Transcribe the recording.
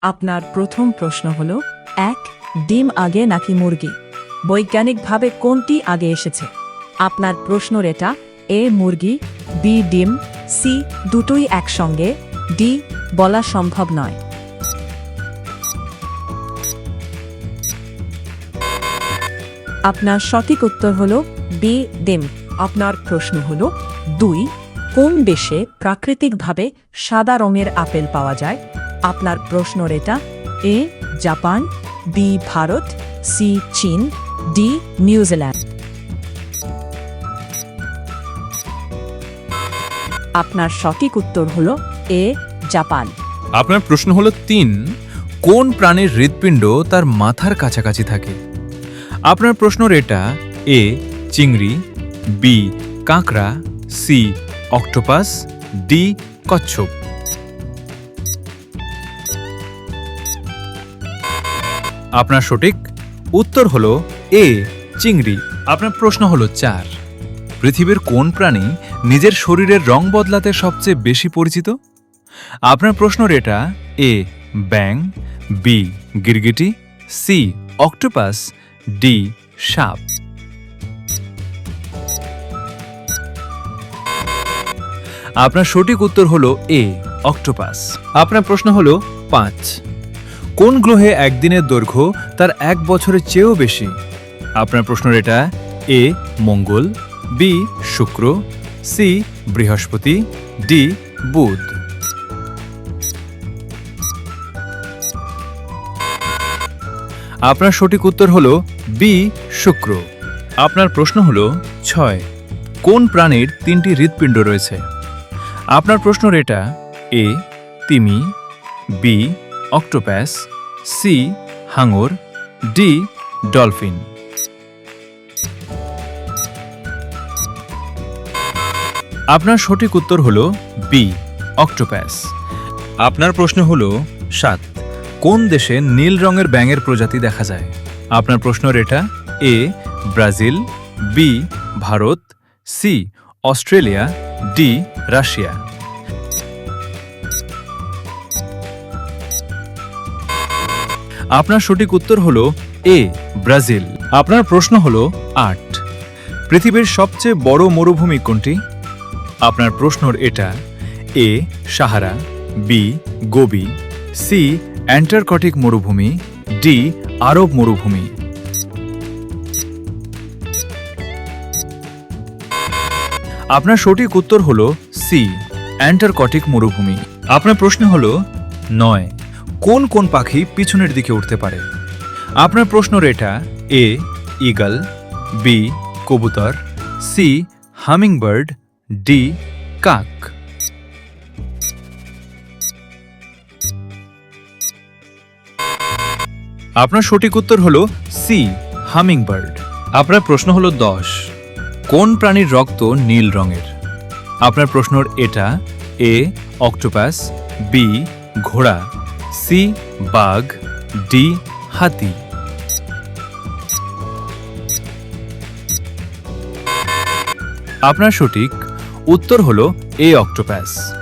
আপনার প্রথম প্রশ্ন হল ১. ডিম আগে নাকি মুরগি? বৈজ্ঞানিকভাবে কোনটি আগে এসেছে? আপনার প্রশ্নের এটা এ. মুরগি, বি. ডিম, সি. দুটোই একসঙ্গে, ডি. বলা সম্ভব নয়। আপনার সঠিক উত্তর হল বি. ডিম। আপনার প্রশ্ন হল ২. কোন দেশে প্রাকৃতিকভাবে সাদা রঙের আপেল পাওয়া যায়? আপনার প্রশ্নের এটা A. Japan, B. Bharat, C. চীন, ডি. নিউজিল্যান্ড। আপনার সঠিক উত্তর হল এ. জাপান। আপনার প্রশ্ন হলো ৩. কোন প্রাণীর হৃৎপিণ্ড তার মাথার কাছাকাছি থাকে? আপনার প্রশ্নের এটা এ. চিংড়ি, বি. কাঁকড়া, সি. Octopus, D. কচ্ছপ। আপনার সঠিক উত্তর হলো এ. চিংড়ি। আপনার প্রশ্ন হলো ৪. পৃথিবীর কোন প্রাণী নিজের শরীরের রং বদলাতে সবচেয়ে বেশি পরিচিত? আপনার প্রশ্নের এটা এ. ব্যাঙ, বি. গিরগিটি, সি. Octopus, D. সাপ। আপনার সঠিক উত্তর হলো এ. অক্টোপাস। আপনার প্রশ্ন হলো ৫. কোন গ্রহে একদিনের দৈর্ঘ্য তার ১ বছরের চেয়েও বেশি? আপনার প্রশ্নের এটা এ. মঙ্গল, বি. শুক্র, সি. বৃহস্পতি, ডি. বুধ। আপনার সঠিক উত্তর হলো বি. শুক্র। আপনার প্রশ্ন হলো ৬. কোন প্রাণীর ৩টি হৃৎপিণ্ড রয়েছে? আপনার প্রশ্নের এটা এ. তিমি, বি. Octopus, C. হাঙর, ডি. ডলফিন। আপনার সঠিক উত্তর হলো বি. অক্টোপাস। আপনার প্রশ্ন হলো ৭. কোন দেশে নীল রঙের ব্যাঙের প্রজাতি দেখা যায়? আপনার প্রশ্নের এটা A. Brazil, B. Bharat, C. Australia, D. Russia. আপনার সঠিক উত্তর হলো এ. ব্রাজিল। আপনার প্রশ্ন হলো ৮. পৃথিবীর সবচেয়ে বড় মরুভূমি কোনটি? আপনার প্রশ্নের এটা A. Sahara, B. Gobi, C. Antarctic মরুভূমি, ডি. আরব মরুভূমি। আপনার সঠিক উত্তর হলো সি. অ্যান্টার্কটিক মরুভূমি। আপনার প্রশ্ন হলো ৯. কোন কোন পাখি পিছনের দিকে উঠতে পারে? আপনার প্রশ্নের এটা এ. Eagle, B. কবুতর, সি. Hummingbird, D. কাক। আপনার সঠিক উত্তর হলো সি. হামিংবার্ড। আপনার প্রশ্ন হলো ১০. কোন প্রাণীর রক্ত নীল রঙের? আপনার প্রশ্নের এটা এ. Octopus, B. ঘোড়া, সি. বাঘ, ডি. হাতি। আপনার সঠিক উত্তর হলো এ. অক্টোপাস।